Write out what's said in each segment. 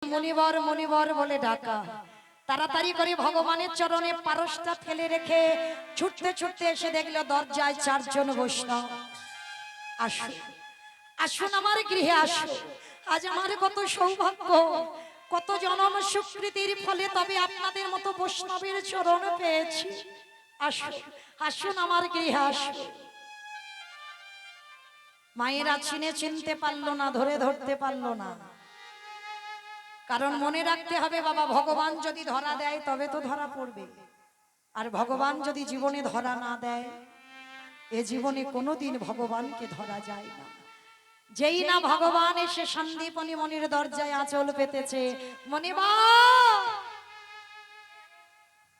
মুনিবর মুনিবর বলে ডাকা। তাড়াতাড়ি করে ভগবানের চরণে পারসটা ফেলে রেখে ছুটতে ছুটতে এসে দেখলো দরজায় চারজন বৈষ্ণব। আসুন আসুন আমার গৃহে আসুন, আজ আমার কত সৌভাগ্য, কত জনম স্বীকৃতির ফলে তবে আপনাদের মতো বৈষ্ণবের চরণ পেয়েছি। আসুন আসুন আমার গৃহে আসুন। মায়েরা চিনতে পারলো না, ধরতে পারলো না। কারণ মনে রাখতে হবে বাবা, ভগবান যদি ধরা দেয় তবে তো ধরা পড়বে, আর ভগবান যদি জীবনে ধরা না দেয় এ জীবনে কোনোদিন ভগবানকে ধরা যায় না। যেই না ভগবান এসে সন্দীপনী মনির দরজায় আঁচল পেতেছে, মনিবা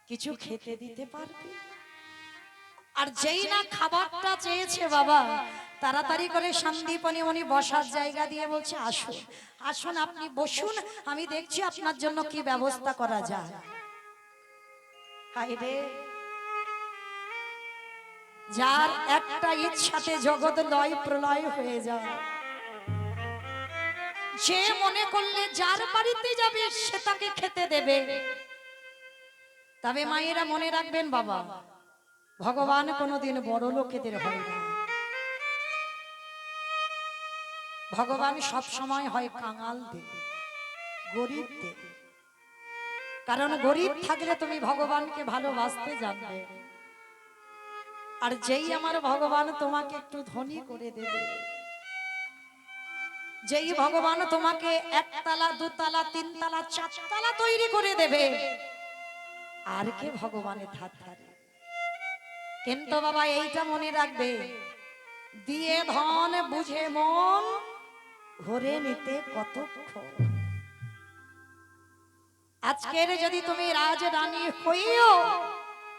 কিছু খেতে দিতে পারবে? আর যেই না খাবারটা চেয়েছে বাবা, তাড়াতাড়ি করে সন্দীপনী মনি বসার জায়গা দিয়ে বলছে আসুন আসুন আপনি বসুন, আমি দেখছি আপনার জন্য কি ব্যবস্থা করা যায়। হায় রে, যার একটা ইচ্ছাতে জগৎ লয় প্রলয় হয়ে যায়, যে মনে করলে যার বাড়িতে যাবে সে তাকে খেতে দেবে। তবে মায়েরা মনে রাখবেন বাবা, ভগবান কোনোদিন বড় লোকেদের হয় না, ভগবান সব সময় হয় কাঙালদের, গরিবদের। কারণ গরিব থাকলে তুমি ভগবানকে ভালোবাসতে জানবে, আর যেই আমার ভগবান তোমাকে একটু ধনী করে দেবে, যেই ভগবান তোমাকে একতলা দুতলা তিনতলা চারতলা তৈরি করে দেবে, আর কে ভগবানের ধার ধারে। কিন্তু বাবা এইটা মনে রাখবে, দিয়ে ধন বুঝে মন ভরে নিতে কতক্ষণ। আজকের যদি তুমি রাজরানী হইও,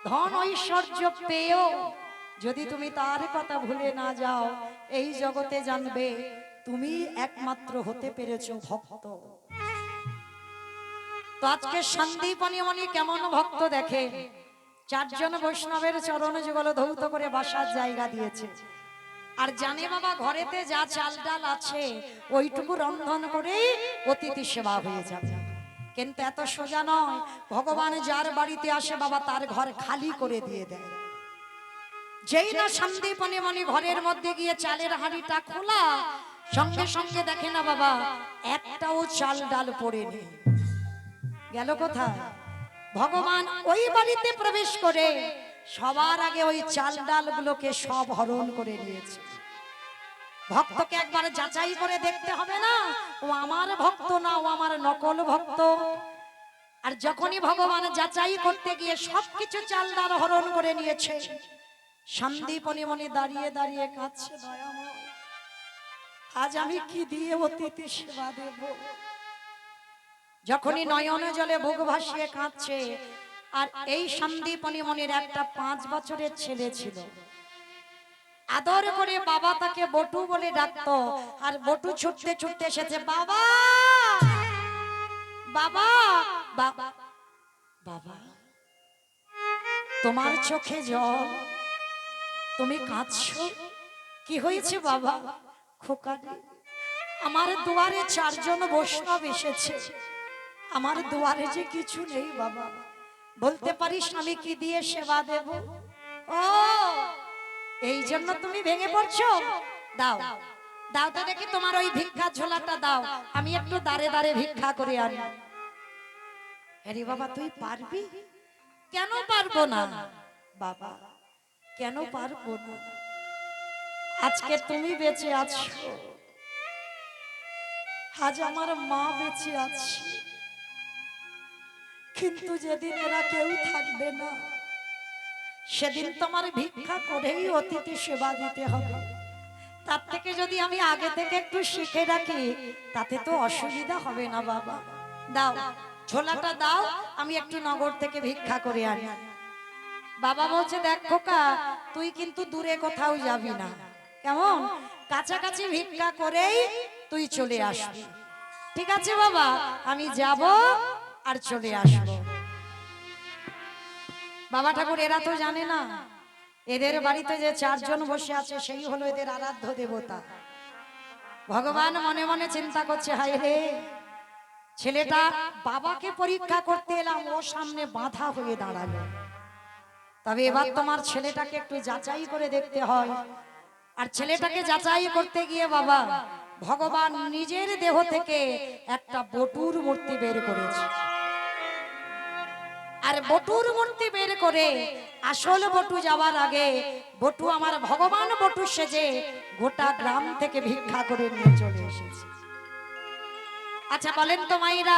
ধন ঐশ্বর্য পেও, যদি তুমি তার কথা ভুলে না যাও, এই জগতে জানবে তুমি একমাত্র হতে পেরেছো ভক্ত। তো আজকে সন্দীপনী মনি কেমন ভক্ত দেখে, চারজন বৈষ্ণবের চরণ যুগল ধৌত করে বসার জায়গা দিয়েছে। আর জানে বাবা ঘরেতে যা চাল ডাল আছে ওইটুকু রন্ধন করে অতিথি সেবা হয়ে যাবে। কিন্তু এত সোজা নয়, ভগবান যার বাড়িতে আসে বাবা তার ঘর খালি করে দিয়ে দেয়। যেই না সন্দীপনী মনি ঘরের মধ্যে গিয়ে চালের হাঁড়িটা খোলা, সঙ্গে সঙ্গে দেখে না বাবা একটাও চাল ডাল পড়ে নেই। গেল কোথায়? ভগবান ওই বাড়িতে প্রবেশ করে সবার আগে ওই চাল ডাল গুলোকে সব হরণ করে নিয়েছে। ভক্তকে একবার যাচাই করে দেখতে হবে না ও আমার ভক্ত না ও আমার নকল ভক্ত। আর যখনই ভগবান যাচাই করতে গিয়ে সবকিছু চাল ডাল হরণ করে নিয়েছে, সন্দীপনী মনি দাঁড়িয়ে দাঁড়িয়ে কাঁদছে, দয়াময় আজ আমি কি দিয়ে অতিথি সেবা দেব। যখনই নয়নে জলে বুক ভাসিয়ে কাঁদছে, আর এই সন্দীপনী মনির একটা 5 বছরের ছেলে ছিল, আদর করে বাবা তাকে বটু বলে ডাকতো, আর বটু ছুটতে ছুটতে এসেছে, বাবা বাবা বাবা বাবা, তোমার চোখে জল, তুমি কাঁদছো, কি হয়েছে বাবা? খোকা আমার দুয়ারে চারজন বৈষ্ণব এসেছে, আমার দুয়ারে যে কিছু নেই বাবা, বলতে পারিস আমি কি দিয়ে সেবা দেব? ও এই জন্য তুমি ভেঙে পড়ছো? দাও দাও তো দেখি তোমার ওই ভিক্ষা ঝোলাটা দাও, আমি একটু দাঁড়ে দাঁড়ে ভিক্ষা করে আনি। আরে বাবা তুই পারবি? কেন পারবো না বাবা, কেন পারবো না? আজকে তুমি বেঁচে আছো, আজ আমার মা বেঁচে আছে, কিন্তু যেদিন এরা কেউ থাকবে না সেদিন তোমার ভিক্ষা করেই অতিথি সেবা দিতে হবে। তার থেকে যদি আমি আগে থেকে একটু শিখে রাখি তাতে তো অসুবিধা হবে না বাবা। দাও ঝোলাটা দাও, আমি একটু নগর থেকে ভিক্ষা করে আনি। বাবা বলছে, দেখ খোকা তুই কিন্তু দূরে কোথাও যাবি না, কেমন কাছাকাছি ভিক্ষা করেই তুই চলে আসবি। ঠিক আছে বাবা, আমি যাব আর চলে আসবো। বাবা ঠাকুর এরা তো জানে না এদের বাড়িতে যে চারজন বসে আছে সেই হলো এদের আরাধ্য দেবতা। ভগবান মনে মনে চিন্তা করছে, হায় রে ছেলেটা বাবাকে পরীক্ষা করতে এলাম, ও সামনে বাধা হয়ে দাঁড়ালো। তবে এবার তোমার ছেলেটাকে একটু যাচাই করে দেখতে হয়। আর ছেলেটাকে যাচাই করতে গিয়ে বাবা ভগবান নিজের দেহ থেকে একটা বটুর মূর্তি বের করেছে। আর বটুর মূর্তি বের করে আসল বটু যাওয়ার আগে বটু আমার ভগবান বটু সেজে গোটা গ্রাম থেকে ভিক্ষা করে নিয়ে চলে এসেছে। আচ্ছা বলেন তো মাইরা,